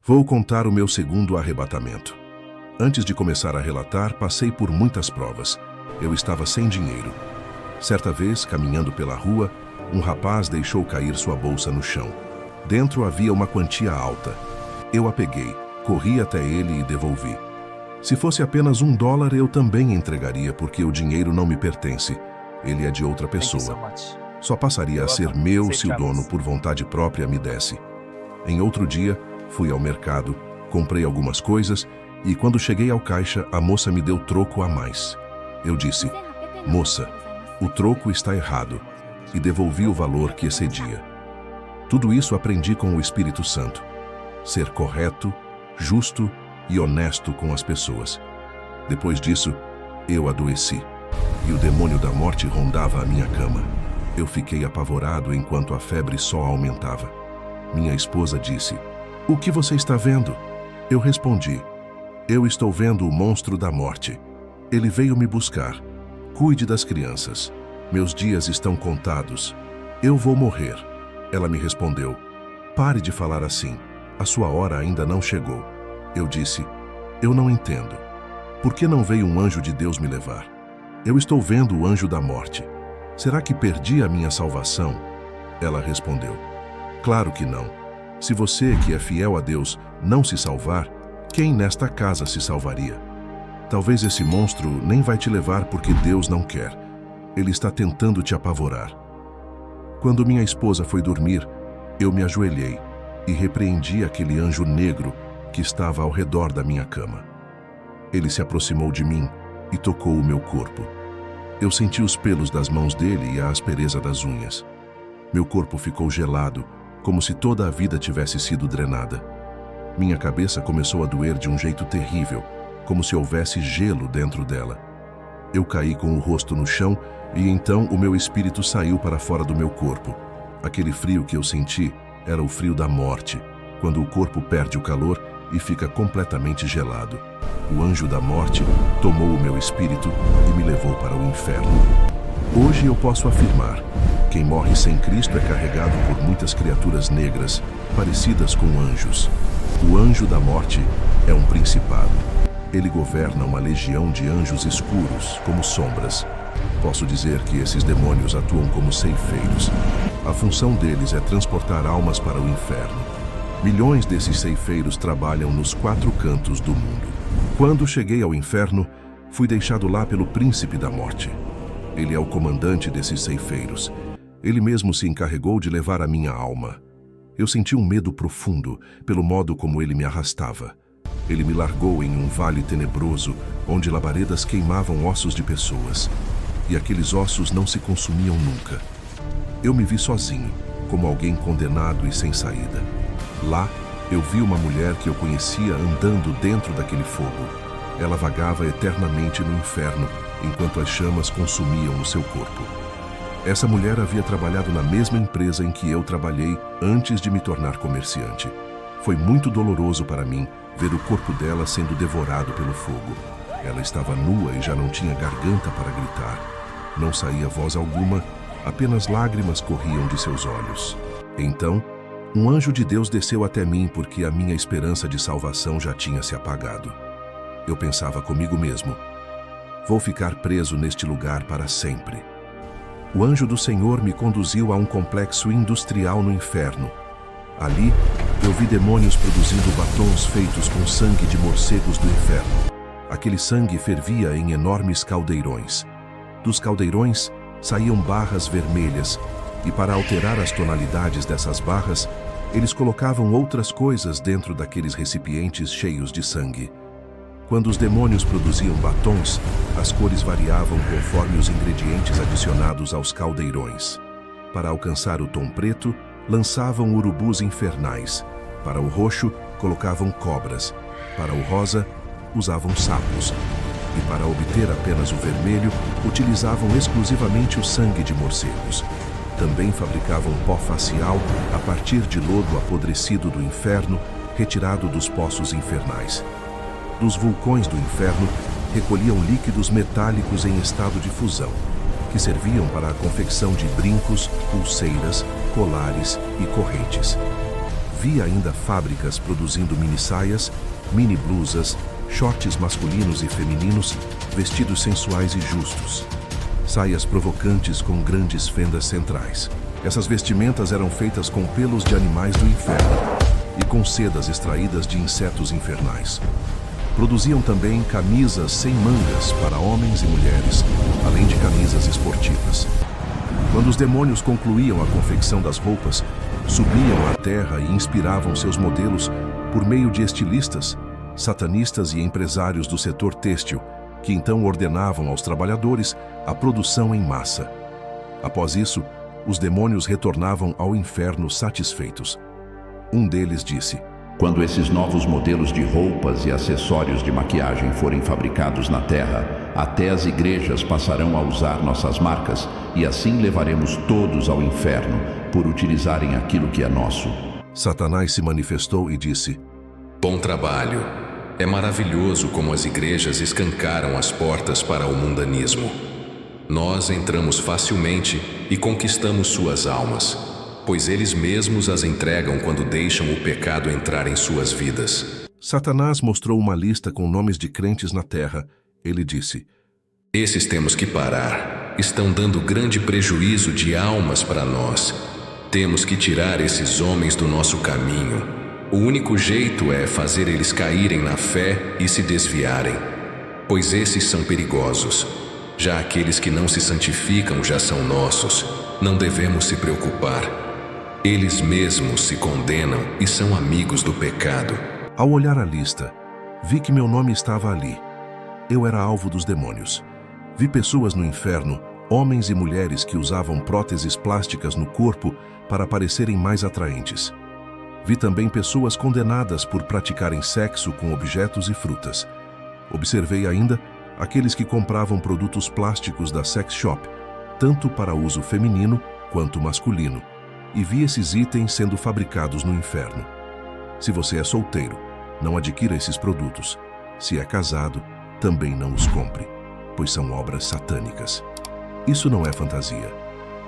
Vou contar o meu segundo arrebatamento. Antes de começar a relatar, passei por muitas provas. Eu estava sem dinheiro. Certa vez, caminhando pela rua, um rapaz deixou cair sua bolsa no chão. Dentro havia uma quantia alta. Eu a peguei, corri até ele e devolvi. Se fosse apenas $1, eu também entregaria, porque o dinheiro não me pertence. Ele é de outra pessoa. Só passaria a ser meu se o dono, por vontade própria, me desse. Em outro dia, fui ao mercado, comprei algumas coisas e, quando cheguei ao caixa, a moça me deu troco a mais. Eu disse: "Moça, o troco está errado", e devolvi o valor que excedia. Tudo isso aprendi com o Espírito Santo. Ser correto, justo e honesto com as pessoas. Depois disso, eu adoeci, e o demônio da morte rondava a minha cama. Eu fiquei apavorado enquanto a febre só aumentava. Minha esposa disse: "O que você está vendo?" Eu respondi: "Eu estou vendo o monstro da morte. Ele veio me buscar. Cuide das crianças. Meus dias estão contados. Eu vou morrer." Ela me respondeu: "Pare de falar assim. A sua hora ainda não chegou." Eu disse: "Eu não entendo. Por que não veio um anjo de Deus me levar? Eu estou vendo o anjo da morte. Será que perdi a minha salvação?" Ela respondeu: "Claro que não. Se você, que é fiel a Deus, não se salvar, quem nesta casa se salvaria? Talvez esse monstro nem vai te levar porque Deus não quer. Ele está tentando te apavorar." Quando minha esposa foi dormir, eu me ajoelhei e repreendi aquele anjo negro que estava ao redor da minha cama. Ele se aproximou de mim e tocou o meu corpo. Eu senti os pelos das mãos dele e a aspereza das unhas. Meu corpo ficou gelado, como se toda a vida tivesse sido drenada. Minha cabeça começou a doer de um jeito terrível, como se houvesse gelo dentro dela. Eu caí com o rosto no chão e então o meu espírito saiu para fora do meu corpo. Aquele frio que eu senti era o frio da morte, quando o corpo perde o calor e fica completamente gelado. O anjo da morte tomou o meu espírito e me levou para o inferno. Hoje eu posso afirmar: quem morre sem Cristo é carregado por muitas criaturas negras, parecidas com anjos. O anjo da morte é um principado. Ele governa uma legião de anjos escuros, como sombras. Posso dizer que esses demônios atuam como ceifeiros. A função deles é transportar almas para o inferno. Milhões desses ceifeiros trabalham nos 4 cantos do mundo. Quando cheguei ao inferno, fui deixado lá pelo príncipe da morte. Ele é o comandante desses ceifeiros. Ele mesmo se encarregou de levar a minha alma. Eu senti um medo profundo pelo modo como ele me arrastava. Ele me largou em um vale tenebroso, onde labaredas queimavam ossos de pessoas. E aqueles ossos não se consumiam nunca. Eu me vi sozinho, como alguém condenado e sem saída. Lá, eu vi uma mulher que eu conhecia andando dentro daquele fogo. Ela vagava eternamente no inferno, enquanto as chamas consumiam o seu corpo. Essa mulher havia trabalhado na mesma empresa em que eu trabalhei antes de me tornar comerciante. Foi muito doloroso para mim ver o corpo dela sendo devorado pelo fogo. Ela estava nua e já não tinha garganta para gritar. Não saía voz alguma, apenas lágrimas corriam de seus olhos. Então, um anjo de Deus desceu até mim porque a minha esperança de salvação já tinha se apagado. Eu pensava comigo mesmo: vou ficar preso neste lugar para sempre. O anjo do Senhor me conduziu a um complexo industrial no inferno. Ali, eu vi demônios produzindo batons feitos com sangue de morcegos do inferno. Aquele sangue fervia em enormes caldeirões. Dos caldeirões saíam barras vermelhas, e para alterar as tonalidades dessas barras, eles colocavam outras coisas dentro daqueles recipientes cheios de sangue. Quando os demônios produziam batons, as cores variavam conforme os ingredientes adicionados aos caldeirões. Para alcançar o tom preto, lançavam urubus infernais. Para o roxo, colocavam cobras. Para o rosa, usavam sapos. E para obter apenas o vermelho, utilizavam exclusivamente o sangue de morcegos. Também fabricavam pó facial a partir de lodo apodrecido do inferno, retirado dos poços infernais. Dos vulcões do inferno, recolhiam líquidos metálicos em estado de fusão, que serviam para a confecção de brincos, pulseiras, colares e correntes. Havia ainda fábricas produzindo mini-saias, mini-blusas, shorts masculinos e femininos, vestidos sensuais e justos. Saias provocantes com grandes fendas centrais. Essas vestimentas eram feitas com pelos de animais do inferno e com sedas extraídas de insetos infernais. Produziam também camisas sem mangas para homens e mulheres, além de camisas esportivas. Quando os demônios concluíam a confecção das roupas, subiam à terra e inspiravam seus modelos por meio de estilistas, satanistas e empresários do setor têxtil, que então ordenavam aos trabalhadores a produção em massa. Após isso, os demônios retornavam ao inferno satisfeitos. Um deles disse: quando esses novos modelos de roupas e acessórios de maquiagem forem fabricados na Terra, até as igrejas passarão a usar nossas marcas e assim levaremos todos ao inferno por utilizarem aquilo que é nosso. Satanás se manifestou e disse: bom trabalho. É maravilhoso como as igrejas escancaram as portas para o mundanismo. Nós entramos facilmente e conquistamos suas almas, pois eles mesmos as entregam quando deixam o pecado entrar em suas vidas. Satanás mostrou uma lista com nomes de crentes na terra. Ele disse: esses temos que parar. Estão dando grande prejuízo de almas para nós. Temos que tirar esses homens do nosso caminho. O único jeito é fazer eles caírem na fé e se desviarem, pois esses são perigosos. Já aqueles que não se santificam já são nossos. Não devemos se preocupar. Eles mesmos se condenam e são amigos do pecado. Ao olhar a lista, vi que meu nome estava ali. Eu era alvo dos demônios. Vi pessoas no inferno, homens e mulheres que usavam próteses plásticas no corpo para parecerem mais atraentes. Vi também pessoas condenadas por praticarem sexo com objetos e frutas. Observei ainda aqueles que compravam produtos plásticos da sex shop, tanto para uso feminino quanto masculino, e vi esses itens sendo fabricados no inferno. Se você é solteiro, não adquira esses produtos. Se é casado, também não os compre, pois são obras satânicas. Isso não é fantasia.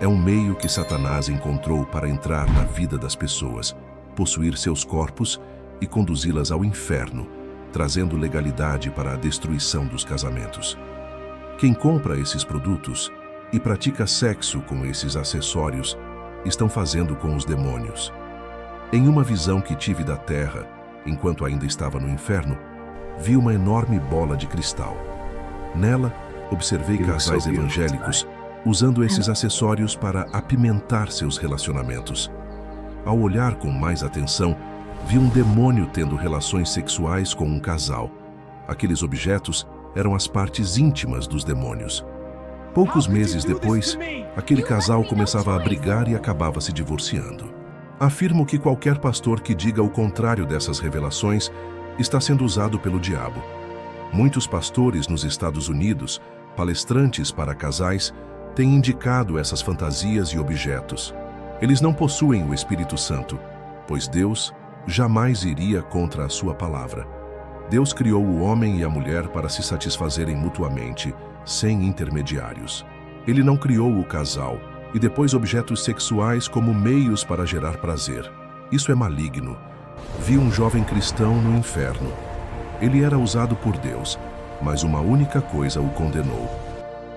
É um meio que Satanás encontrou para entrar na vida das pessoas, possuir seus corpos e conduzi-las ao inferno, trazendo legalidade para a destruição dos casamentos. Quem compra esses produtos e pratica sexo com esses acessórios estão fazendo com os demônios. Em uma visão que tive da terra, enquanto ainda estava no inferno, vi uma enorme bola de cristal. Nela, observei casais evangélicos usando esses acessórios para apimentar seus relacionamentos. Ao olhar com mais atenção, vi um demônio tendo relações sexuais com um casal. Aqueles objetos eram as partes íntimas dos demônios. Poucos meses depois, aquele casal começava a brigar e acabava se divorciando. Afirmo que qualquer pastor que diga o contrário dessas revelações está sendo usado pelo diabo. Muitos pastores nos Estados Unidos, palestrantes para casais, têm indicado essas fantasias e objetos. Eles não possuem o Espírito Santo, pois Deus jamais iria contra a sua palavra. Deus criou o homem e a mulher para se satisfazerem mutuamente, sem intermediários. Ele não criou o casal e depois objetos sexuais como meios para gerar prazer. Isso é maligno. Vi um jovem cristão no inferno. Ele era usado por Deus, mas uma única coisa o condenou.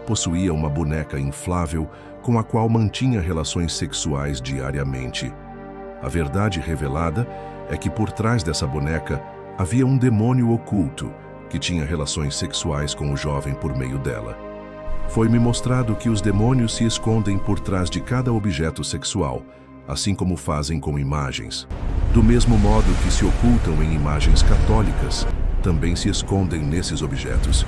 Possuía uma boneca inflável com a qual mantinha relações sexuais diariamente. A verdade revelada é que por trás dessa boneca havia um demônio oculto que tinha relações sexuais com o jovem por meio dela. Foi-me mostrado que os demônios se escondem por trás de cada objeto sexual, assim como fazem com imagens. Do mesmo modo que se ocultam em imagens católicas, também se escondem nesses objetos.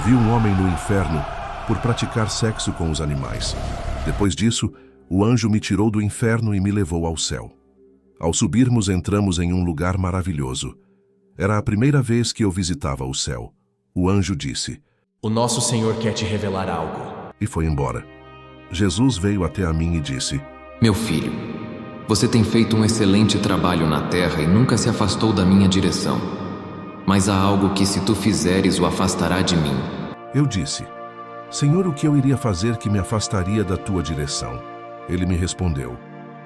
Vi um homem no inferno por praticar sexo com os animais. Depois disso, o anjo me tirou do inferno e me levou ao céu. Ao subirmos, entramos em um lugar maravilhoso. Era a primeira vez que eu visitava o céu. O anjo disse: "O nosso Senhor quer te revelar algo." E foi embora. Jesus veio até a mim e disse: "Meu filho, você tem feito um excelente trabalho na terra e nunca se afastou da minha direção. Mas há algo que, se tu fizeres, o afastará de mim." Eu disse: "Senhor, o que eu iria fazer que me afastaria da tua direção?" Ele me respondeu: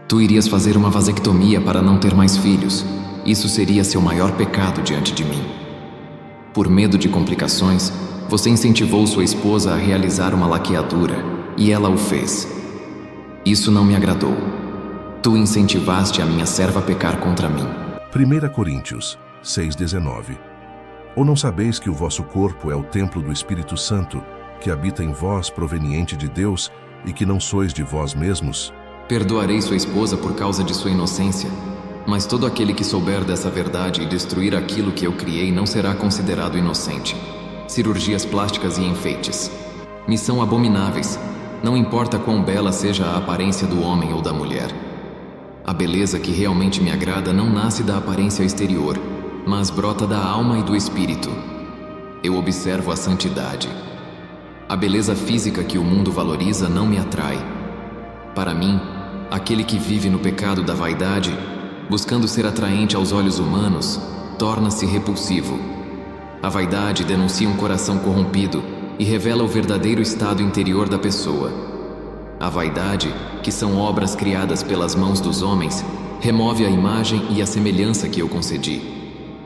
Tu irias fazer uma vasectomia para não ter mais filhos. Isso seria seu maior pecado diante de mim. Por medo de complicações, você incentivou sua esposa a realizar uma laqueadura, e ela o fez. Isso não me agradou. Tu incentivaste a minha serva a pecar contra mim. 1 Coríntios 6,19. Ou não sabeis que o vosso corpo é o templo do Espírito Santo, que habita em vós, proveniente de Deus, e que não sois de vós mesmos? Perdoarei sua esposa por causa de sua inocência, mas todo aquele que souber dessa verdade e destruir aquilo que eu criei não será considerado inocente. Cirurgias plásticas e enfeites me são abomináveis, não importa quão bela seja a aparência do homem ou da mulher. A beleza que realmente me agrada não nasce da aparência exterior, mas brota da alma e do espírito. Eu observo a santidade. A beleza física que o mundo valoriza não me atrai. Para mim, aquele que vive no pecado da vaidade, buscando ser atraente aos olhos humanos, torna-se repulsivo. A vaidade denuncia um coração corrompido e revela o verdadeiro estado interior da pessoa. A vaidade, que são obras criadas pelas mãos dos homens, remove a imagem e a semelhança que eu concedi.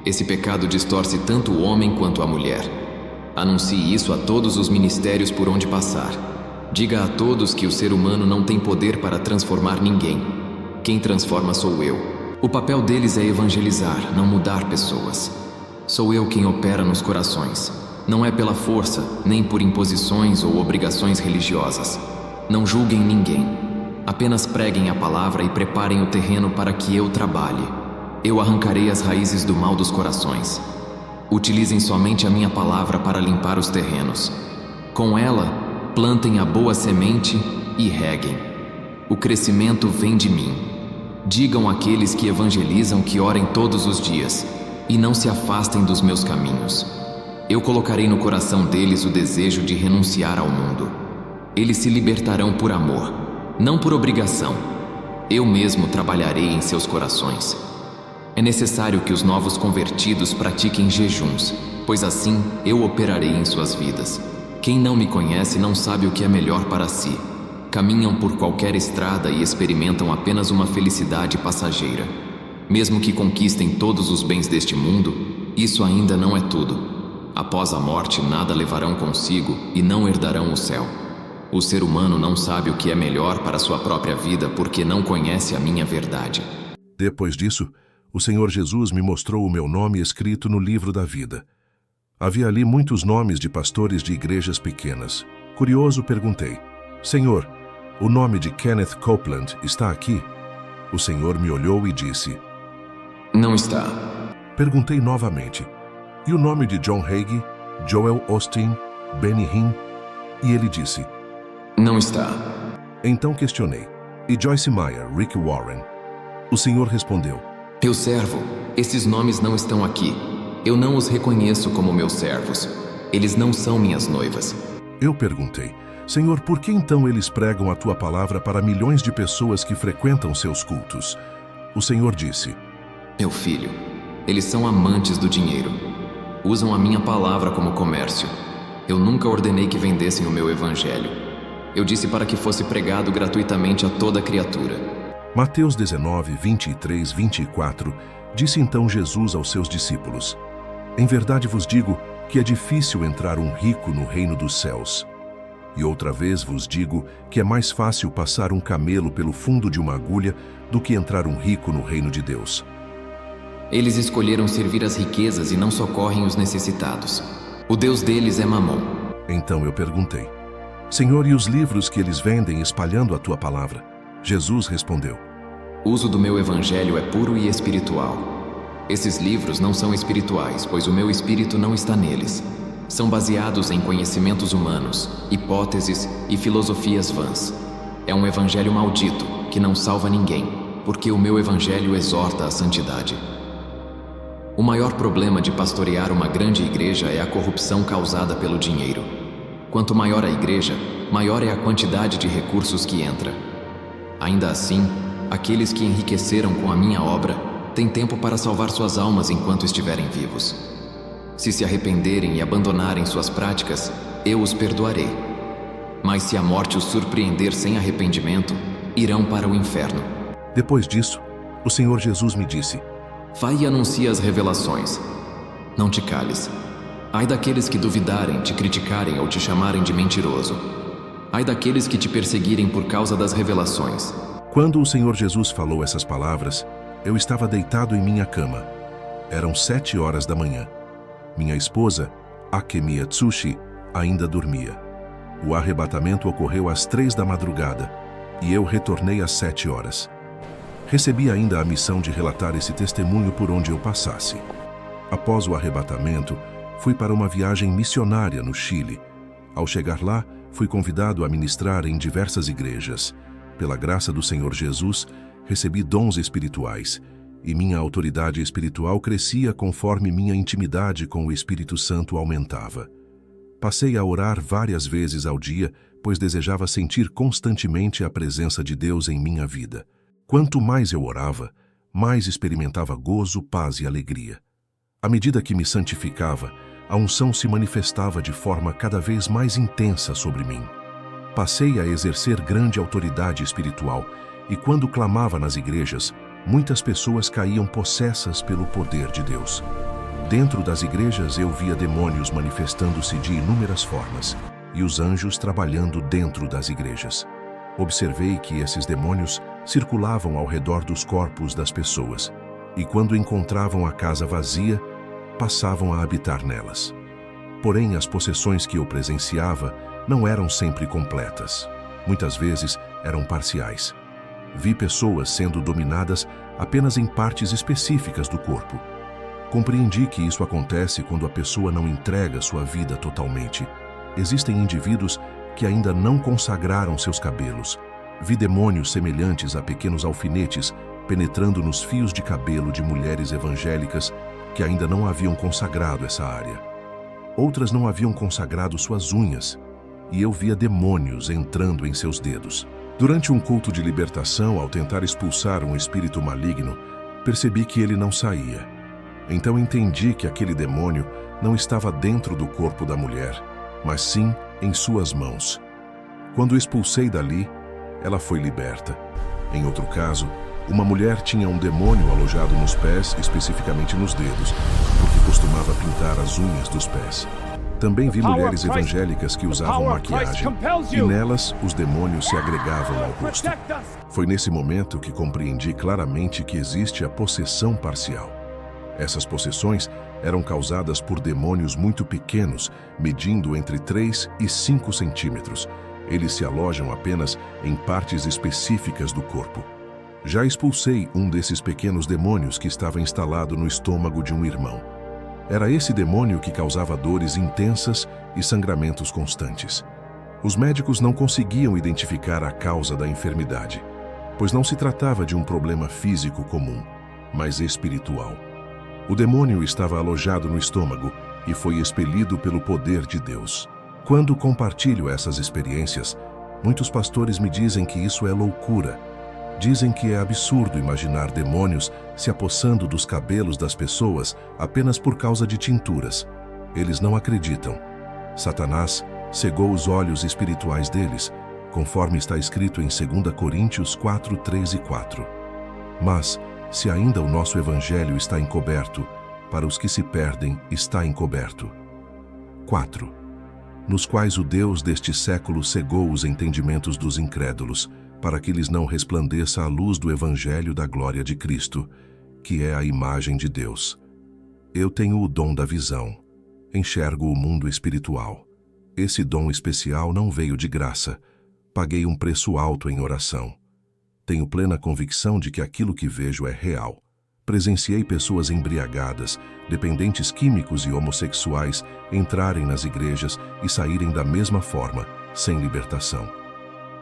Esse pecado distorce tanto o homem quanto a mulher. Anuncie isso a todos os ministérios por onde passar. Diga a todos que o ser humano não tem poder para transformar ninguém. Quem transforma sou eu. O papel deles é evangelizar, não mudar pessoas. Sou eu quem opera nos corações. Não é pela força, nem por imposições ou obrigações religiosas. Não julguem ninguém. Apenas preguem a palavra e preparem o terreno para que eu trabalhe. Eu arrancarei as raízes do mal dos corações. Utilizem somente a minha palavra para limpar os terrenos. Com ela, plantem a boa semente e reguem. O crescimento vem de mim. Digam àqueles que evangelizam que orem todos os dias e não se afastem dos meus caminhos. Eu colocarei no coração deles o desejo de renunciar ao mundo. Eles se libertarão por amor, não por obrigação. Eu mesmo trabalharei em seus corações. É necessário que os novos convertidos pratiquem jejuns, pois assim eu operarei em suas vidas. Quem não me conhece não sabe o que é melhor para si. Caminham por qualquer estrada e experimentam apenas uma felicidade passageira. Mesmo que conquistem todos os bens deste mundo, isso ainda não é tudo. Após a morte, nada levarão consigo e não herdarão o céu. O ser humano não sabe o que é melhor para sua própria vida porque não conhece a minha verdade. Depois disso, o Senhor Jesus me mostrou o meu nome escrito no livro da vida. Havia ali muitos nomes de pastores de igrejas pequenas. Curioso, perguntei: Senhor, o nome de Kenneth Copeland está aqui? O Senhor me olhou e disse: Não está. Perguntei novamente: E o nome de John Hagee, Joel Osteen, Benny Hinn? E ele disse: Não está. Então questionei: E Joyce Meyer, Rick Warren? O Senhor respondeu: Teu servo, esses nomes não estão aqui. Eu não os reconheço como meus servos. Eles não são minhas noivas. Eu perguntei: Senhor, por que então eles pregam a tua palavra para milhões de pessoas que frequentam seus cultos? O Senhor disse: Meu filho, eles são amantes do dinheiro. Usam a minha palavra como comércio. Eu nunca ordenei que vendessem o meu evangelho. Eu disse para que fosse pregado gratuitamente a toda criatura. Mateus 19, 23, 24, disse então Jesus aos seus discípulos: Em verdade vos digo que é difícil entrar um rico no reino dos céus. E outra vez vos digo que é mais fácil passar um camelo pelo fundo de uma agulha do que entrar um rico no reino de Deus. Eles escolheram servir as riquezas e não socorrem os necessitados. O Deus deles é Mamon. Então eu perguntei: Senhor, e os livros que eles vendem espalhando a tua palavra? Jesus respondeu: O uso do meu evangelho é puro e espiritual. Esses livros não são espirituais, pois o meu espírito não está neles. São baseados em conhecimentos humanos, hipóteses e filosofias vãs. É um evangelho maldito, que não salva ninguém, porque o meu evangelho exorta a santidade. O maior problema de pastorear uma grande igreja é a corrupção causada pelo dinheiro. Quanto maior a igreja, maior é a quantidade de recursos que entra. Ainda assim, aqueles que enriqueceram com a minha obra têm tempo para salvar suas almas enquanto estiverem vivos. Se se arrependerem e abandonarem suas práticas, eu os perdoarei. Mas se a morte os surpreender sem arrependimento, irão para o inferno. Depois disso, o Senhor Jesus me disse: Vai e anuncia as revelações. Não te cales. Ai daqueles que duvidarem, te criticarem ou te chamarem de mentiroso. Ai daqueles que te perseguirem por causa das revelações. Quando o Senhor Jesus falou essas palavras, eu estava deitado em minha cama. Eram 7 horas da manhã. Minha esposa, Akemi Tsushi, ainda dormia. O arrebatamento ocorreu às 3 da madrugada e eu retornei às 7 horas. Recebi ainda a missão de relatar esse testemunho por onde eu passasse. Após o arrebatamento, fui para uma viagem missionária no Chile. Ao chegar lá, fui convidado a ministrar em diversas igrejas. Pela graça do Senhor Jesus, recebi dons espirituais, e minha autoridade espiritual crescia conforme minha intimidade com o Espírito Santo aumentava. Passei a orar várias vezes ao dia, pois desejava sentir constantemente a presença de Deus em minha vida. Quanto mais eu orava, mais experimentava gozo, paz e alegria. À medida que me santificava, a unção se manifestava de forma cada vez mais intensa sobre mim. Passei a exercer grande autoridade espiritual e quando clamava nas igrejas, muitas pessoas caíam possessas pelo poder de Deus. Dentro das igrejas eu via demônios manifestando-se de inúmeras formas e os anjos trabalhando dentro das igrejas. Observei que esses demônios circulavam ao redor dos corpos das pessoas e quando encontravam a casa vazia, passavam a habitar nelas. Porém, as possessões que eu presenciava não eram sempre completas. Muitas vezes eram parciais. Vi pessoas sendo dominadas apenas em partes específicas do corpo. Compreendi que isso acontece quando a pessoa não entrega sua vida totalmente. Existem indivíduos que ainda não consagraram seus cabelos. Vi demônios semelhantes a pequenos alfinetes penetrando nos fios de cabelo de mulheres evangélicas que ainda não haviam consagrado essa área. Outras não haviam consagrado suas unhas, e eu via demônios entrando em seus dedos. Durante um culto de libertação, ao tentar expulsar um espírito maligno, percebi que ele não saía. Então entendi que aquele demônio não estava dentro do corpo da mulher, mas sim em suas mãos. Quando expulsei dali, ela foi liberta. Em outro caso, uma mulher tinha um demônio alojado nos pés, especificamente nos dedos, porque costumava pintar as unhas dos pés. Também vi mulheres evangélicas que usavam maquiagem, e nelas os demônios se agregavam ao rosto. Foi nesse momento que compreendi claramente que existe a possessão parcial. Essas possessões eram causadas por demônios muito pequenos, medindo entre 3 e 5 centímetros. Eles se alojam apenas em partes específicas do corpo. Já expulsei um desses pequenos demônios que estava instalado no estômago de um irmão. Era esse demônio que causava dores intensas e sangramentos constantes. Os médicos não conseguiam identificar a causa da enfermidade, pois não se tratava de um problema físico comum, mas espiritual. O demônio estava alojado no estômago e foi expelido pelo poder de Deus. Quando compartilho essas experiências, muitos pastores me dizem que isso é loucura. Dizem que é absurdo imaginar demônios se apossando dos cabelos das pessoas apenas por causa de tinturas. Eles não acreditam. Satanás cegou os olhos espirituais deles, conforme está escrito em 2 Coríntios 4, 3 e 4. Mas, se ainda o nosso evangelho está encoberto, para os que se perdem está encoberto. 4. Nos quais o Deus deste século cegou os entendimentos dos incrédulos, para que lhes não resplandeça a luz do evangelho da glória de Cristo, que é a imagem de Deus. Eu tenho o dom da visão. Enxergo o mundo espiritual. Esse dom especial não veio de graça. Paguei um preço alto em oração. Tenho plena convicção de que aquilo que vejo é real. Presenciei pessoas embriagadas, dependentes químicos e homossexuais entrarem nas igrejas e saírem da mesma forma, sem libertação.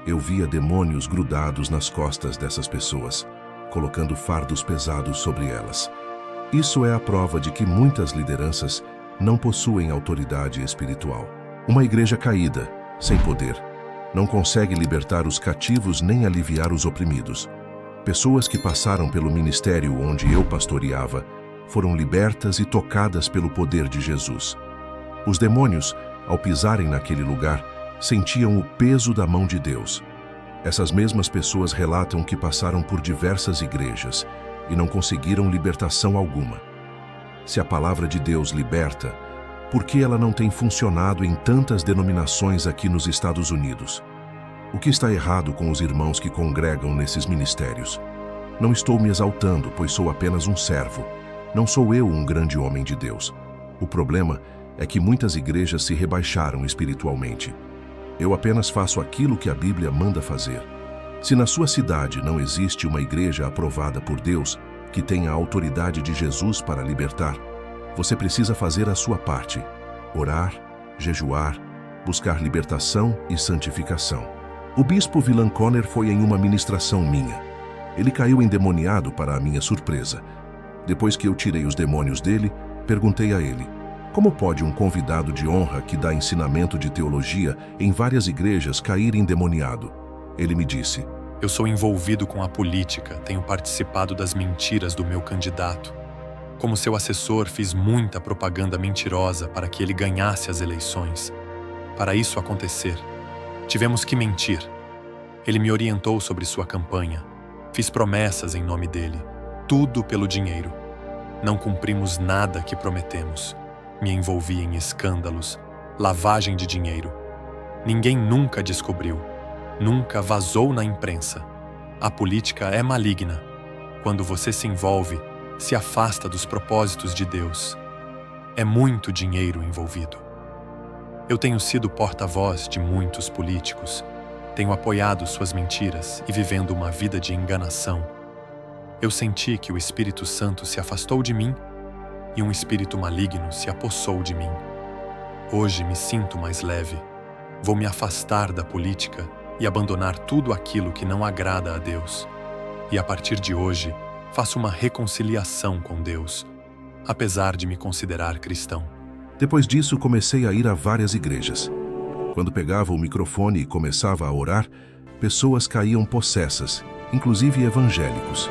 Eu via demônios grudados nas costas dessas pessoas, colocando fardos pesados sobre elas. Isso é a prova de que muitas lideranças não possuem autoridade espiritual. Uma igreja caída, sem poder, não consegue libertar os cativos nem aliviar os oprimidos. Pessoas que passaram pelo ministério onde eu pastoreava foram libertas e tocadas pelo poder de Jesus. Os demônios, ao pisarem naquele lugar, sentiam o peso da mão de Deus. Essas mesmas pessoas relatam que passaram por diversas igrejas e não conseguiram libertação alguma. Se a palavra de Deus liberta, por que ela não tem funcionado em tantas denominações aqui nos Estados Unidos? O que está errado com os irmãos que congregam nesses ministérios? Não estou me exaltando, pois sou apenas um servo. Não sou eu um grande homem de Deus. O problema é que muitas igrejas se rebaixaram espiritualmente. Eu apenas faço aquilo que a Bíblia manda fazer. Se na sua cidade não existe uma igreja aprovada por Deus, que tenha a autoridade de Jesus para libertar, você precisa fazer a sua parte: orar, jejuar, buscar libertação e santificação. O bispo Villan Conner foi em uma ministração minha. Ele caiu endemoniado para a minha surpresa. Depois que eu tirei os demônios dele, perguntei a ele: como pode um convidado de honra que dá ensinamento de teologia em várias igrejas cair endemoniado? Ele me disse: eu sou envolvido com a política, tenho participado das mentiras do meu candidato. Como seu assessor, fiz muita propaganda mentirosa para que ele ganhasse as eleições. Para isso acontecer, tivemos que mentir. Ele me orientou sobre sua campanha. Fiz promessas em nome dele, tudo pelo dinheiro. Não cumprimos nada que prometemos. Me envolvi em escândalos, lavagem de dinheiro. Ninguém nunca descobriu, nunca vazou na imprensa. A política é maligna. Quando você se envolve, se afasta dos propósitos de Deus. É muito dinheiro envolvido. Eu tenho sido porta-voz de muitos políticos. Tenho apoiado suas mentiras e vivendo uma vida de enganação. Eu senti que o Espírito Santo se afastou de mim e um espírito maligno se apossou de mim. Hoje me sinto mais leve. Vou me afastar da política e abandonar tudo aquilo que não agrada a Deus. E a partir de hoje, faço uma reconciliação com Deus, apesar de me considerar cristão. Depois disso, comecei a ir a várias igrejas. Quando pegava o microfone e começava a orar, pessoas caíam possessas, inclusive evangélicos.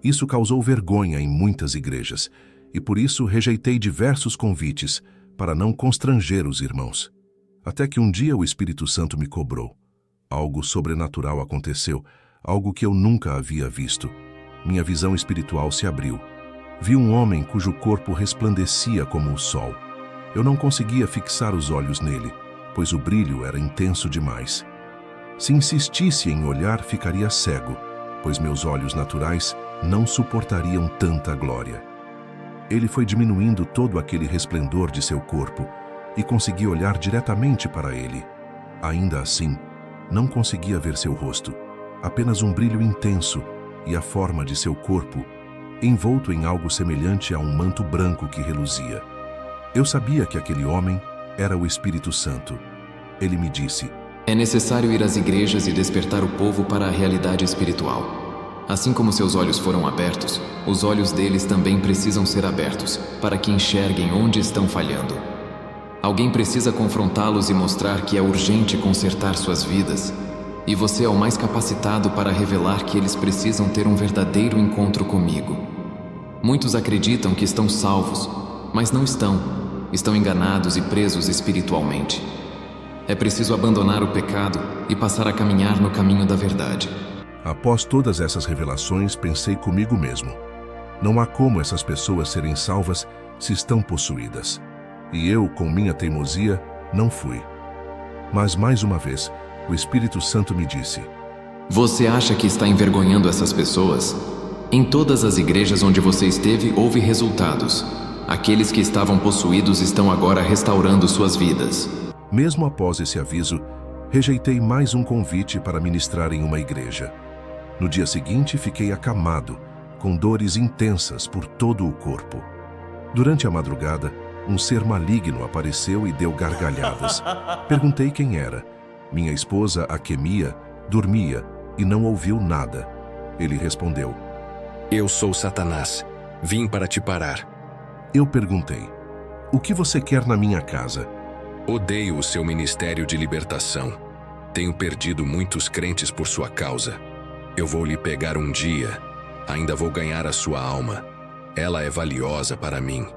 Isso causou vergonha em muitas igrejas, e por isso rejeitei diversos convites para não constranger os irmãos. Até que um dia o Espírito Santo me cobrou. Algo sobrenatural aconteceu, algo que eu nunca havia visto. Minha visão espiritual se abriu. Vi um homem cujo corpo resplandecia como o sol. Eu não conseguia fixar os olhos nele, pois o brilho era intenso demais. Se insistisse em olhar, ficaria cego, pois meus olhos naturais não suportariam tanta glória. Ele foi diminuindo todo aquele resplendor de seu corpo e consegui olhar diretamente para ele. Ainda assim, não conseguia ver seu rosto, apenas um brilho intenso e a forma de seu corpo, envolto em algo semelhante a um manto branco que reluzia. Eu sabia que aquele homem era o Espírito Santo. Ele me disse: é necessário ir às igrejas e despertar o povo para a realidade espiritual. Assim como seus olhos foram abertos, os olhos deles também precisam ser abertos, para que enxerguem onde estão falhando. Alguém precisa confrontá-los e mostrar que é urgente consertar suas vidas. E você é o mais capacitado para revelar que eles precisam ter um verdadeiro encontro comigo. Muitos acreditam que estão salvos, mas não estão. Estão enganados e presos espiritualmente. É preciso abandonar o pecado e passar a caminhar no caminho da verdade. Após todas essas revelações, pensei comigo mesmo: não há como essas pessoas serem salvas se estão possuídas. E eu, com minha teimosia, não fui. Mas mais uma vez, o Espírito Santo me disse: você acha que está envergonhando essas pessoas? Em todas as igrejas onde você esteve, houve resultados. Aqueles que estavam possuídos estão agora restaurando suas vidas. Mesmo após esse aviso, rejeitei mais um convite para ministrar em uma igreja. No dia seguinte, fiquei acamado, com dores intensas por todo o corpo. Durante a madrugada, um ser maligno apareceu e deu gargalhadas. Perguntei quem era. Minha esposa, Akemia, dormia e não ouviu nada. Ele respondeu: eu sou Satanás. Vim para te parar. Eu perguntei: o que você quer na minha casa? Odeio o seu ministério de libertação. Tenho perdido muitos crentes por sua causa. Eu vou lhe pegar um dia. Ainda vou ganhar a sua alma. Ela é valiosa para mim.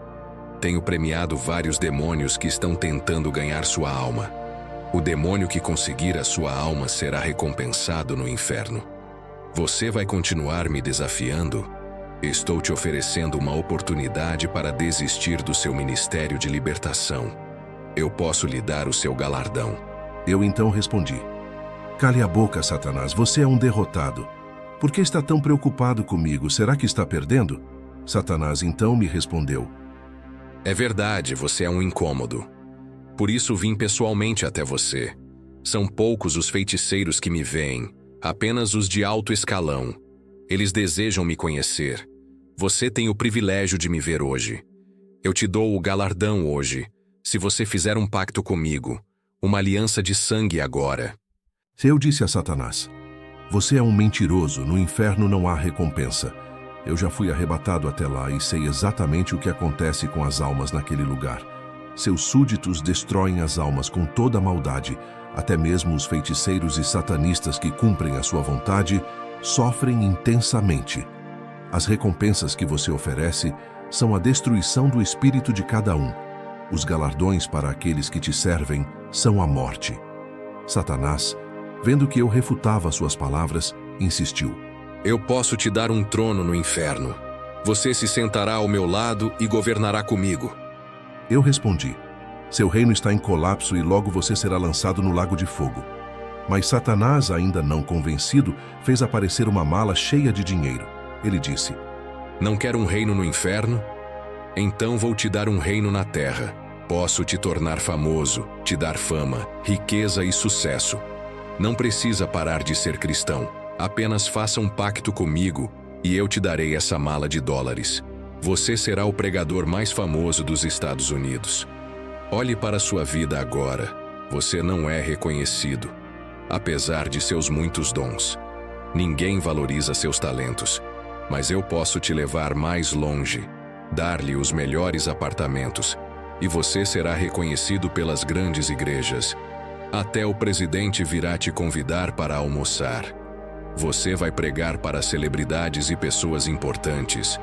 Tenho premiado vários demônios que estão tentando ganhar sua alma. O demônio que conseguir a sua alma será recompensado no inferno. Você vai continuar me desafiando? Estou te oferecendo uma oportunidade para desistir do seu ministério de libertação. Eu posso lhe dar o seu galardão. Eu então respondi: cale a boca, Satanás, você é um derrotado. Por que está tão preocupado comigo? Será que está perdendo? Satanás então me respondeu: é verdade, você é um incômodo. Por isso vim pessoalmente até você. São poucos os feiticeiros que me veem, apenas os de alto escalão. Eles desejam me conhecer. Você tem o privilégio de me ver hoje. Eu te dou o galardão hoje, se você fizer um pacto comigo, uma aliança de sangue agora. Eu disse a Satanás: você é um mentiroso, no inferno não há recompensa. Eu já fui arrebatado até lá e sei exatamente o que acontece com as almas naquele lugar. Seus súditos destroem as almas com toda a maldade. Até mesmo os feiticeiros e satanistas que cumprem a sua vontade sofrem intensamente. As recompensas que você oferece são a destruição do espírito de cada um. Os galardões para aqueles que te servem são a morte. Satanás, vendo que eu refutava suas palavras, insistiu: eu posso te dar um trono no inferno. Você se sentará ao meu lado e governará comigo. Eu respondi: seu reino está em colapso e logo você será lançado no lago de fogo. Mas Satanás, ainda não convencido, fez aparecer uma mala cheia de dinheiro. Ele disse: não quer um reino no inferno? Então vou te dar um reino na terra. Posso te tornar famoso, te dar fama, riqueza e sucesso. Não precisa parar de ser cristão. Apenas faça um pacto comigo e eu te darei essa mala de dólares. Você será o pregador mais famoso dos Estados Unidos. Olhe para sua vida agora. Você não é reconhecido, apesar de seus muitos dons. Ninguém valoriza seus talentos, mas eu posso te levar mais longe, dar-lhe os melhores apartamentos, e você será reconhecido pelas grandes igrejas. Até o presidente virá te convidar para almoçar. Você vai pregar para celebridades e pessoas importantes.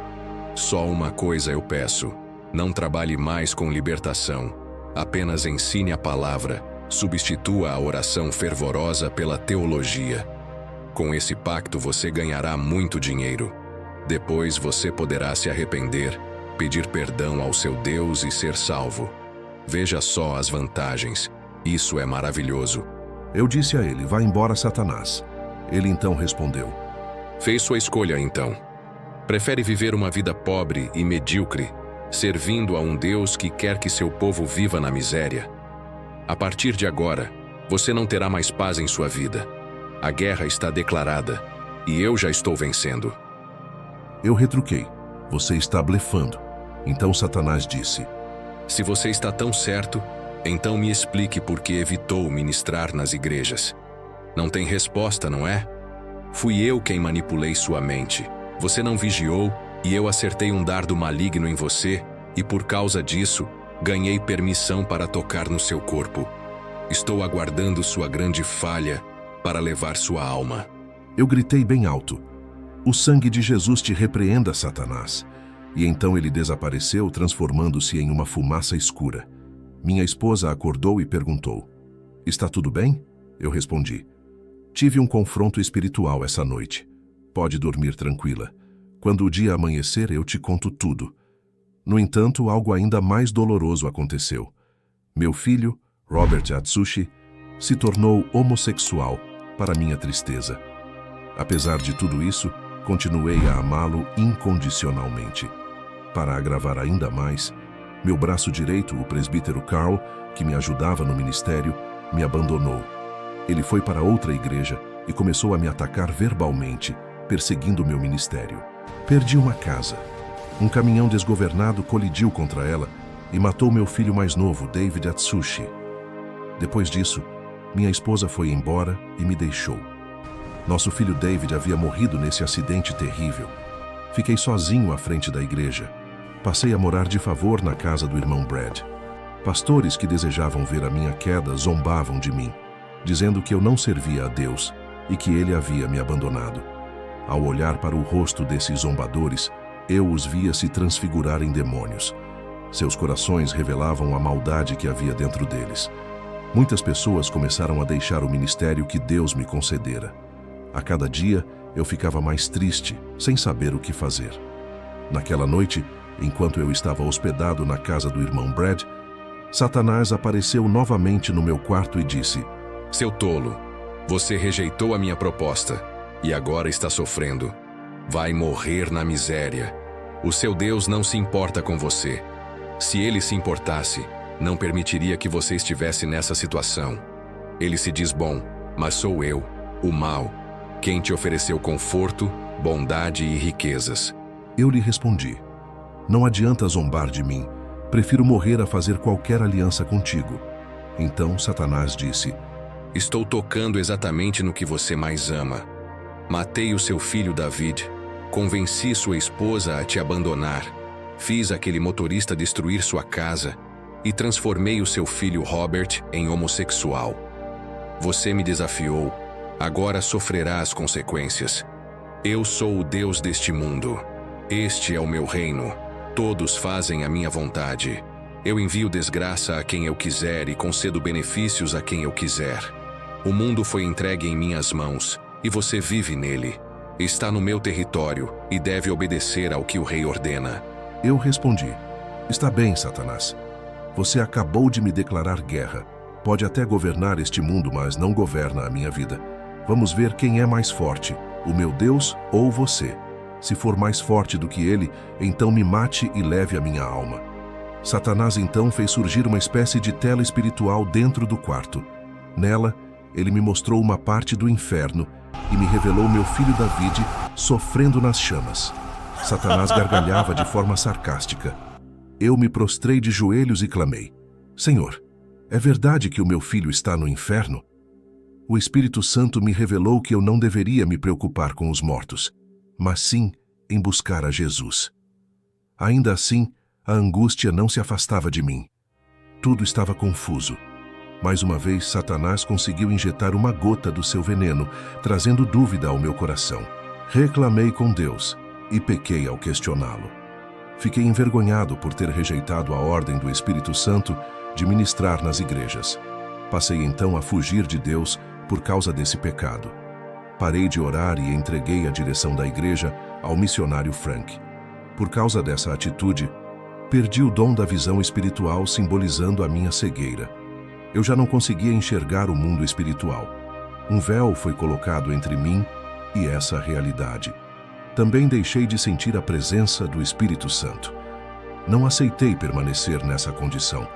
Só uma coisa eu peço: não trabalhe mais com libertação. Apenas ensine a palavra, substitua a oração fervorosa pela teologia. Com esse pacto você ganhará muito dinheiro. Depois você poderá se arrepender, pedir perdão ao seu Deus e ser salvo. Veja só as vantagens. Isso é maravilhoso. Eu disse a ele: vá embora, Satanás. Ele então respondeu: fez sua escolha então. Prefere viver uma vida pobre e medíocre, servindo a um Deus que quer que seu povo viva na miséria. A partir de agora, você não terá mais paz em sua vida. A guerra está declarada e eu já estou vencendo. Eu retruquei: você está blefando. Então Satanás disse: se você está tão certo, então me explique por que evitou ministrar nas igrejas. Não tem resposta, não é? Fui eu quem manipulei sua mente. Você não vigiou e eu acertei um dardo maligno em você e por causa disso, ganhei permissão para tocar no seu corpo. Estou aguardando sua grande falha para levar sua alma. Eu gritei bem alto: o sangue de Jesus te repreenda, Satanás. E então ele desapareceu, transformando-se em uma fumaça escura. Minha esposa acordou e perguntou: está tudo bem? Eu respondi: tive um confronto espiritual essa noite. Pode dormir tranquila. Quando o dia amanhecer, eu te conto tudo. No entanto, algo ainda mais doloroso aconteceu. Meu filho, Robert Atsushi, se tornou homossexual, para minha tristeza. Apesar de tudo isso, continuei a amá-lo incondicionalmente. Para agravar ainda mais, meu braço direito, o presbítero Carl, que me ajudava no ministério, me abandonou. Ele foi para outra igreja e começou a me atacar verbalmente, perseguindo meu ministério. Perdi uma casa. Um caminhão desgovernado colidiu contra ela e matou meu filho mais novo, David Atsushi. Depois disso, minha esposa foi embora e me deixou. Nosso filho David havia morrido nesse acidente terrível. Fiquei sozinho à frente da igreja. Passei a morar de favor na casa do irmão Brad. Pastores que desejavam ver a minha queda zombavam de mim, dizendo que eu não servia a Deus e que ele havia me abandonado. Ao olhar para o rosto desses zombadores, eu os via se transfigurar em demônios. Seus corações revelavam a maldade que havia dentro deles. Muitas pessoas começaram a deixar o ministério que Deus me concedera. A cada dia, eu ficava mais triste, sem saber o que fazer. Naquela noite, enquanto eu estava hospedado na casa do irmão Brad, Satanás apareceu novamente no meu quarto e disse: Seu tolo, você rejeitou a minha proposta e agora está sofrendo. Vai morrer na miséria. O seu Deus não se importa com você. Se ele se importasse, não permitiria que você estivesse nessa situação. Ele se diz bom, mas sou eu, o mau, quem te ofereceu conforto, bondade e riquezas. Eu lhe respondi: Não adianta zombar de mim. Prefiro morrer a fazer qualquer aliança contigo. Então Satanás disse: Estou tocando exatamente no que você mais ama. Matei o seu filho David, convenci sua esposa a te abandonar, fiz aquele motorista destruir sua casa e transformei o seu filho Robert em homossexual. Você me desafiou, agora sofrerá as consequências. Eu sou o Deus deste mundo. Este é o meu reino. Todos fazem a minha vontade. Eu envio desgraça a quem eu quiser e concedo benefícios a quem eu quiser. O mundo foi entregue em minhas mãos e você vive nele. Está no meu território e deve obedecer ao que o rei ordena. Eu respondi: Está bem, Satanás. Você acabou de me declarar guerra. Pode até governar este mundo, mas não governa a minha vida. Vamos ver quem é mais forte, o meu Deus ou você. Se for mais forte do que ele, então me mate e leve a minha alma. Satanás então fez surgir uma espécie de tela espiritual dentro do quarto. Nela, ele me mostrou uma parte do inferno e me revelou meu filho David sofrendo nas chamas. Satanás gargalhava de forma sarcástica. Eu me prostrei de joelhos e clamei: Senhor, é verdade que o meu filho está no inferno? O Espírito Santo me revelou que eu não deveria me preocupar com os mortos, mas sim em buscar a Jesus. Ainda assim, a angústia não se afastava de mim. Tudo estava confuso. Mais uma vez, Satanás conseguiu injetar uma gota do seu veneno, trazendo dúvida ao meu coração. Reclamei com Deus e pequei ao questioná-lo. Fiquei envergonhado por ter rejeitado a ordem do Espírito Santo de ministrar nas igrejas. Passei então a fugir de Deus por causa desse pecado. Parei de orar e entreguei a direção da igreja ao missionário Frank. Por causa dessa atitude, perdi o dom da visão espiritual, simbolizando a minha cegueira. Eu já não conseguia enxergar o mundo espiritual. Um véu foi colocado entre mim e essa realidade. Também deixei de sentir a presença do Espírito Santo. Não aceitei permanecer nessa condição.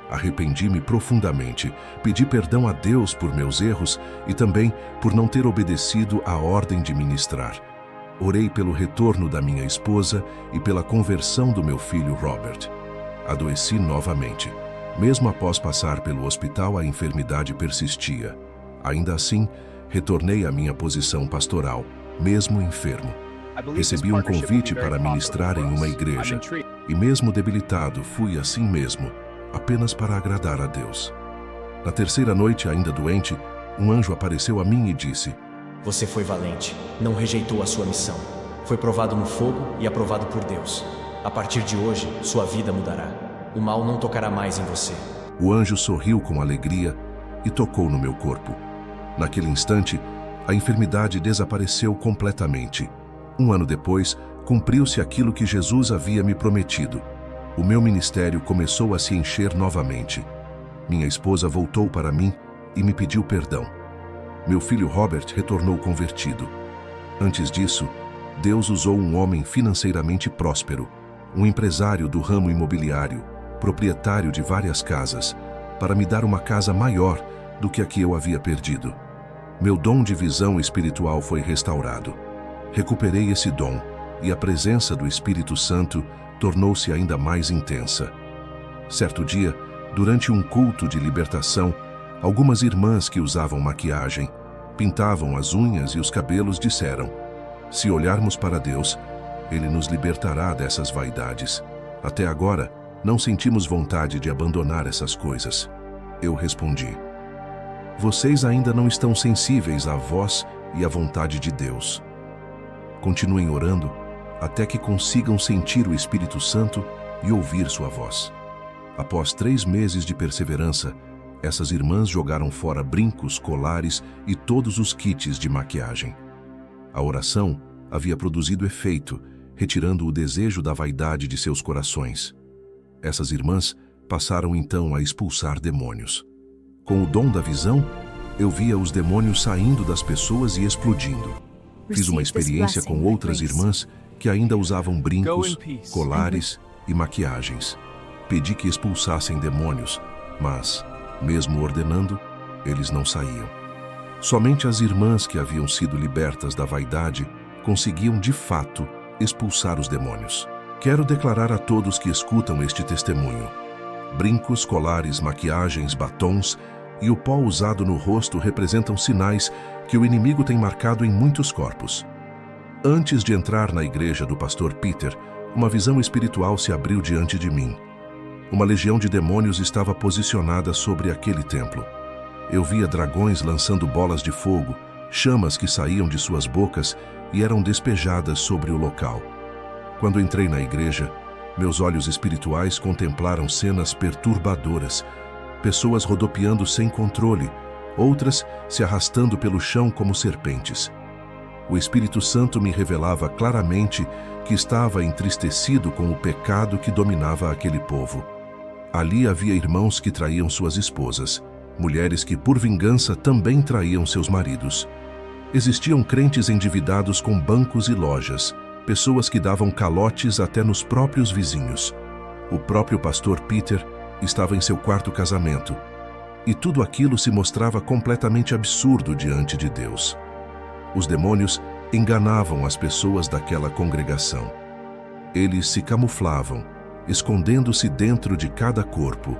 Arrependi-me profundamente, pedi perdão a Deus por meus erros e também por não ter obedecido à ordem de ministrar. Orei pelo retorno da minha esposa e pela conversão do meu filho Robert. Adoeci novamente. Mesmo após passar pelo hospital, a enfermidade persistia. Ainda assim, retornei à minha posição pastoral, mesmo enfermo. Recebi um convite para ministrar em uma igreja, e mesmo debilitado, fui assim mesmo, apenas para agradar a Deus. Na terceira noite, ainda doente, um anjo apareceu a mim e disse: Você foi valente, não rejeitou a sua missão. Foi provado no fogo e aprovado por Deus. A partir de hoje, sua vida mudará. O mal não tocará mais em você. O anjo sorriu com alegria e tocou no meu corpo. Naquele instante, a enfermidade desapareceu completamente. Um ano depois, cumpriu-se aquilo que Jesus havia me prometido. O meu ministério começou a se encher novamente. Minha esposa voltou para mim e me pediu perdão. Meu filho Robert retornou convertido. Antes disso, Deus usou um homem financeiramente próspero, um empresário do ramo imobiliário, proprietário de várias casas, para me dar uma casa maior do que a que eu havia perdido. Meu dom de visão espiritual foi restaurado. Recuperei esse dom e a presença do Espírito Santo tornou-se ainda mais intensa. Certo dia, durante um culto de libertação, algumas irmãs que usavam maquiagem, pintavam as unhas e os cabelos disseram: Se olharmos para Deus, Ele nos libertará dessas vaidades. Até agora, não sentimos vontade de abandonar essas coisas. Eu respondi: Vocês ainda não estão sensíveis à voz e à vontade de Deus. Continuem orando até que consigam sentir o Espírito Santo e ouvir sua voz. Após 3 meses de perseverança, Essas irmãs jogaram fora brincos, colares e todos os kits de maquiagem. A oração havia produzido efeito, retirando o desejo da vaidade de seus corações. Essas irmãs passaram então a expulsar demônios. Com o dom da visão, eu via os demônios saindo das pessoas e explodindo. Fiz uma experiência com outras irmãs que ainda usavam brincos, colares e maquiagens. Pedi que expulsassem demônios, mas, mesmo ordenando, eles não saíam. Somente as irmãs que haviam sido libertas da vaidade conseguiam, de fato, expulsar os demônios. Quero declarar a todos que escutam este testemunho: brincos, colares, maquiagens, batons e o pó usado no rosto representam sinais que o inimigo tem marcado em muitos corpos. Antes de entrar na igreja do pastor Peter, uma visão espiritual se abriu diante de mim. Uma legião de demônios estava posicionada sobre aquele templo. Eu via dragões lançando bolas de fogo, chamas que saíam de suas bocas e eram despejadas sobre o local. Quando entrei na igreja, meus olhos espirituais contemplaram cenas perturbadoras, pessoas rodopiando sem controle, outras se arrastando pelo chão como serpentes. O Espírito Santo me revelava claramente que estava entristecido com o pecado que dominava aquele povo. Ali havia irmãos que traíam suas esposas, mulheres que, por vingança, também traíam seus maridos. Existiam crentes endividados com bancos e lojas, pessoas que davam calotes até nos próprios vizinhos. O próprio pastor Peter estava em seu quarto casamento, e tudo aquilo se mostrava completamente absurdo diante de Deus. Os demônios enganavam as pessoas daquela congregação. Eles se camuflavam, escondendo-se dentro de cada corpo.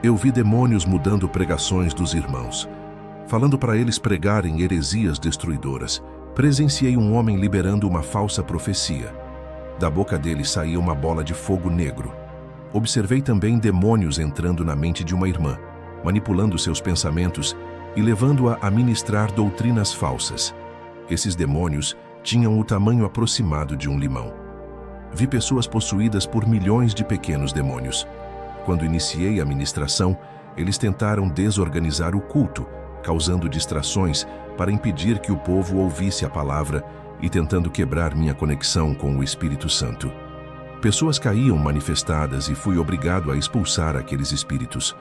Eu vi demônios mudando pregações dos irmãos, falando para eles pregarem heresias destruidoras. Presenciei um homem liberando uma falsa profecia. Da boca dele saía uma bola de fogo negro. Observei também demônios entrando na mente de uma irmã, manipulando seus pensamentos e levando-a a ministrar doutrinas falsas. Esses demônios tinham o tamanho aproximado de um limão. Vi pessoas possuídas por milhões de pequenos demônios. Quando iniciei a ministração, eles tentaram desorganizar o culto, causando distrações para impedir que o povo ouvisse a palavra e tentando quebrar minha conexão com o Espírito Santo. Pessoas caíam manifestadas e fui obrigado a expulsar aqueles espíritos.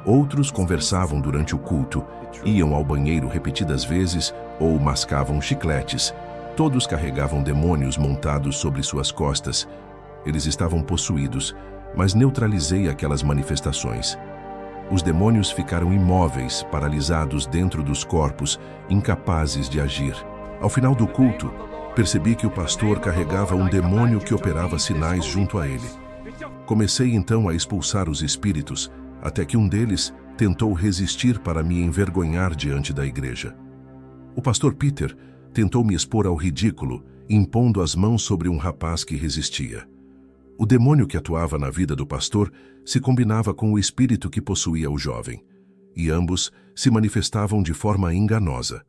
Outros conversavam durante o culto, iam ao banheiro repetidas vezes ou mascavam chicletes. Todos carregavam demônios montados sobre suas costas. Eles estavam possuídos, mas neutralizei aquelas manifestações. Os demônios ficaram imóveis, paralisados dentro dos corpos, incapazes de agir. Ao final do culto, percebi que o pastor carregava um demônio que operava sinais junto a ele. Comecei então a expulsar os espíritos, até que um deles tentou resistir para me envergonhar diante da igreja. O pastor Peter tentou me expor ao ridículo, impondo as mãos sobre um rapaz que resistia. O demônio que atuava na vida do pastor se combinava com o espírito que possuía o jovem, e ambos se manifestavam de forma enganosa.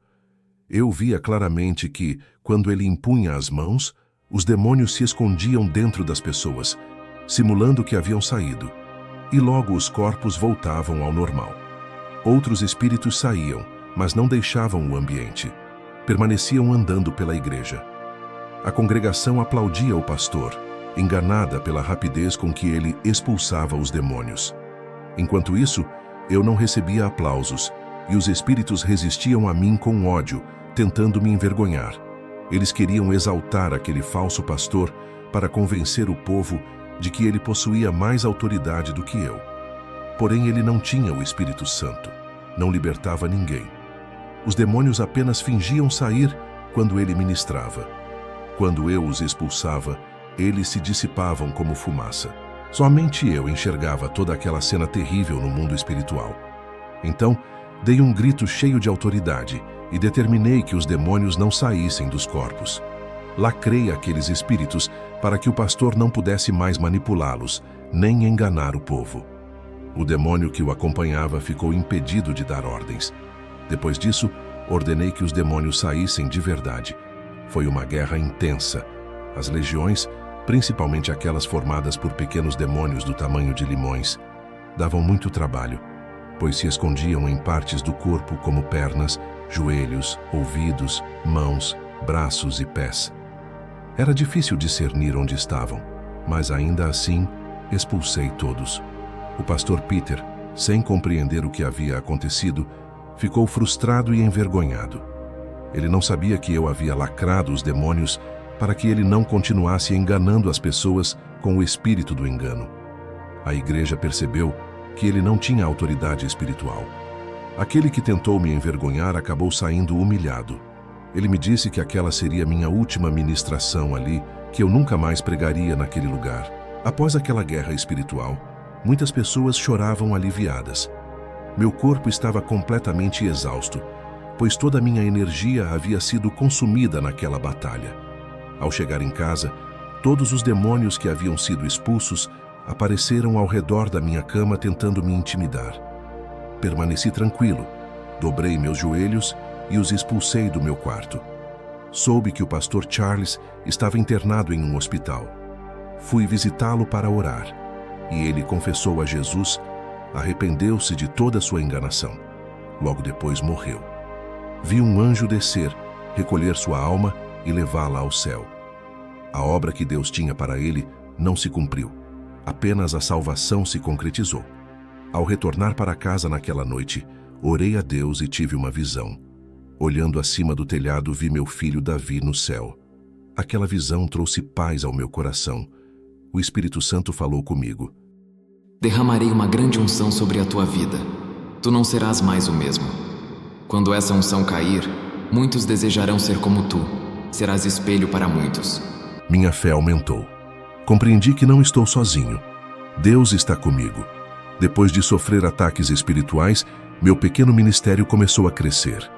Eu via claramente que, quando ele impunha as mãos, os demônios se escondiam dentro das pessoas, simulando que haviam saído, e logo os corpos voltavam ao normal. Outros espíritos saíam, mas não deixavam o ambiente. Permaneciam andando pela igreja. A congregação aplaudia o pastor, enganada pela rapidez com que ele expulsava os demônios. Enquanto isso, eu não recebia aplausos, e os espíritos resistiam a mim com ódio, tentando me envergonhar. Eles queriam exaltar aquele falso pastor para convencer o povo de que ele possuía mais autoridade do que eu. Porém, ele não tinha o Espírito Santo, não libertava ninguém. Os demônios apenas fingiam sair quando ele ministrava. Quando eu os expulsava, eles se dissipavam como fumaça. Somente eu enxergava toda aquela cena terrível no mundo espiritual. Então, dei um grito cheio de autoridade e determinei que os demônios não saíssem dos corpos. Lacrei aqueles espíritos para que o pastor não pudesse mais manipulá-los, nem enganar o povo. O demônio que o acompanhava ficou impedido de dar ordens. Depois disso, ordenei que os demônios saíssem de verdade. Foi uma guerra intensa. As legiões, principalmente aquelas formadas por pequenos demônios do tamanho de limões, davam muito trabalho. pois se escondiam em partes do corpo como pernas, joelhos, ouvidos, mãos, braços e pés. Era difícil discernir onde estavam, mas ainda assim expulsei todos. O pastor Peter, sem compreender o que havia acontecido, ficou frustrado e envergonhado. Ele não sabia que eu havia lacrado os demônios para que ele não continuasse enganando as pessoas com o espírito do engano. A igreja percebeu que ele não tinha autoridade espiritual. Aquele que tentou me envergonhar acabou saindo humilhado. Ele me disse que aquela seria minha última ministração ali, que eu nunca mais pregaria naquele lugar. Após aquela guerra espiritual, muitas pessoas choravam aliviadas. Meu corpo estava completamente exausto, pois toda a minha energia havia sido consumida naquela batalha. Ao chegar em casa, todos os demônios que haviam sido expulsos apareceram ao redor da minha cama tentando me intimidar. Permaneci tranquilo, dobrei meus joelhos e os expulsei do meu quarto. Soube que o pastor Charles estava internado em um hospital. Fui visitá-lo para orar, e ele confessou a Jesus, arrependeu-se de toda a sua enganação. Logo depois morreu. Vi um anjo descer, recolher sua alma e levá-la ao céu. A obra que Deus tinha para ele não se cumpriu. Apenas a salvação se concretizou. Ao retornar para casa naquela noite, orei a Deus e tive uma visão. Olhando acima do telhado, vi meu filho Davi no céu. Aquela visão trouxe paz ao meu coração. O Espírito Santo falou comigo. Derramarei uma grande unção sobre a tua vida. Tu não serás mais o mesmo. Quando essa unção cair, muitos desejarão ser como tu. Serás espelho para muitos. Minha fé aumentou. Compreendi que não estou sozinho. Deus está comigo. Depois de sofrer ataques espirituais, meu pequeno ministério começou a crescer.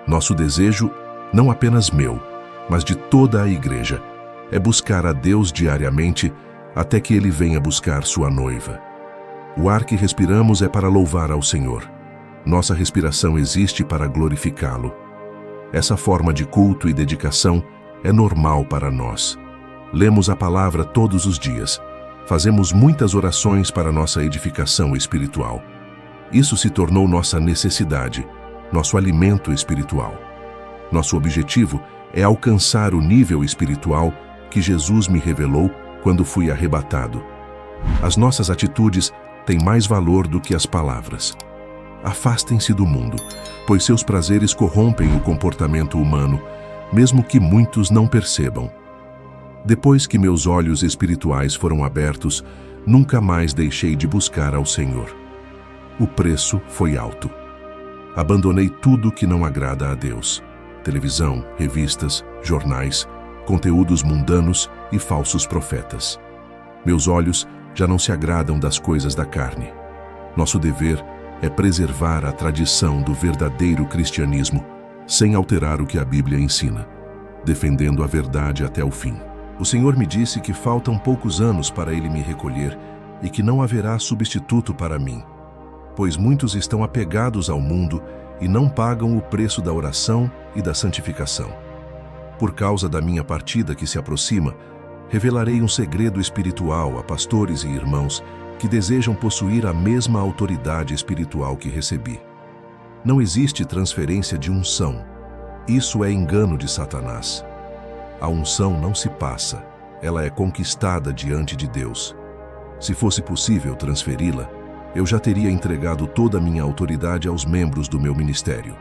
Nosso desejo, não apenas meu, mas de toda a igreja, é buscar a Deus diariamente até que Ele venha buscar sua noiva. O ar que respiramos é para louvar ao Senhor. Nossa respiração existe para glorificá-lo. Essa forma de culto e dedicação é normal para nós. Lemos a palavra todos os dias. Fazemos muitas orações para nossa edificação espiritual. Isso se tornou nossa necessidade, nosso alimento espiritual. Nosso objetivo é alcançar o nível espiritual que Jesus me revelou quando fui arrebatado. As nossas atitudes têm mais valor do que as palavras. Afastem-se do mundo, pois seus prazeres corrompem o comportamento humano, mesmo que muitos não percebam. Depois que meus olhos espirituais foram abertos, nunca mais deixei de buscar ao Senhor. O preço foi alto. Abandonei tudo que não agrada a Deus: televisão, revistas, jornais, conteúdos mundanos e falsos profetas. Meus olhos já não se agradam das coisas da carne. Nosso dever é preservar a tradição do verdadeiro cristianismo, sem alterar o que a Bíblia ensina, defendendo a verdade até o fim. O Senhor me disse que faltam poucos anos para Ele me recolher e que não haverá substituto para mim, pois muitos estão apegados ao mundo e não pagam o preço da oração e da santificação. Por causa da minha partida que se aproxima, revelarei um segredo espiritual a pastores e irmãos que desejam possuir a mesma autoridade espiritual que recebi. Não existe transferência de unção. Isso é engano de Satanás. A unção não se passa, ela é conquistada diante de Deus. Se fosse possível transferi-la, eu já teria entregado toda a minha autoridade aos membros do meu ministério.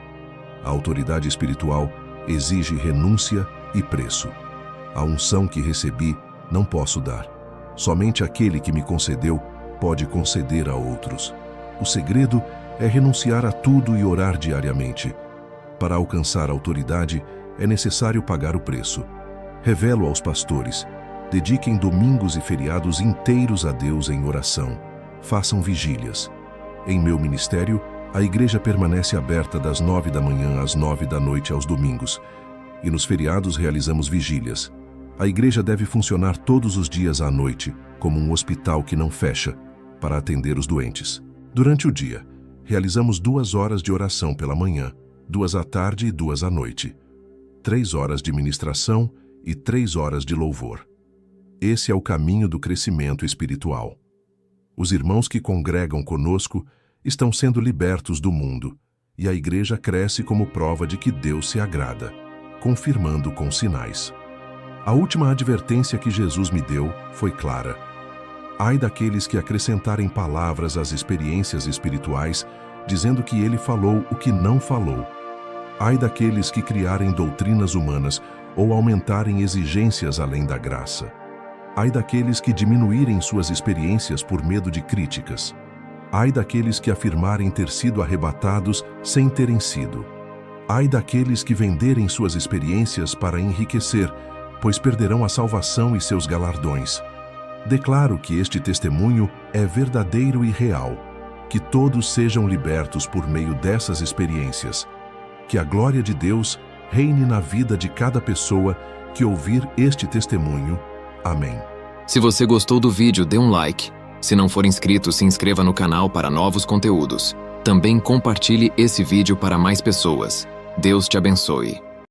A autoridade espiritual exige renúncia e preço. A unção que recebi não posso dar. Somente aquele que me concedeu pode conceder a outros. O segredo é renunciar a tudo e orar diariamente. Para alcançar a autoridade, é necessário pagar o preço. Revelo aos pastores: dediquem domingos e feriados inteiros a Deus em oração. Façam vigílias. Em meu ministério, a igreja permanece aberta das 9 da manhã às 9 da noite aos domingos, e nos feriados realizamos vigílias. A igreja deve funcionar todos os dias à noite, como um hospital que não fecha, para atender os doentes. Durante o dia, realizamos 2 horas de oração pela manhã, 2 à tarde e 2 à noite. 3 horas de ministração e 3 horas de louvor. Esse é o caminho do crescimento espiritual. Os irmãos que congregam conosco estão sendo libertos do mundo, e a igreja cresce como prova de que Deus se agrada, confirmando com sinais. A última advertência que Jesus me deu foi clara. Ai daqueles que acrescentarem palavras às experiências espirituais, dizendo que ele falou o que não falou. Ai daqueles que criarem doutrinas humanas ou aumentarem exigências além da graça. Ai daqueles que diminuírem suas experiências por medo de críticas. Ai daqueles que afirmarem ter sido arrebatados sem terem sido. Ai daqueles que venderem suas experiências para enriquecer, pois perderão a salvação e seus galardões. Declaro que este testemunho é verdadeiro e real, que todos sejam libertos por meio dessas experiências. Que a glória de Deus reine na vida de cada pessoa que ouvir este testemunho. Amém. Se você gostou do vídeo, dê um like. Se não for inscrito, se inscreva no canal para novos conteúdos. Também compartilhe esse vídeo para mais pessoas. Deus te abençoe.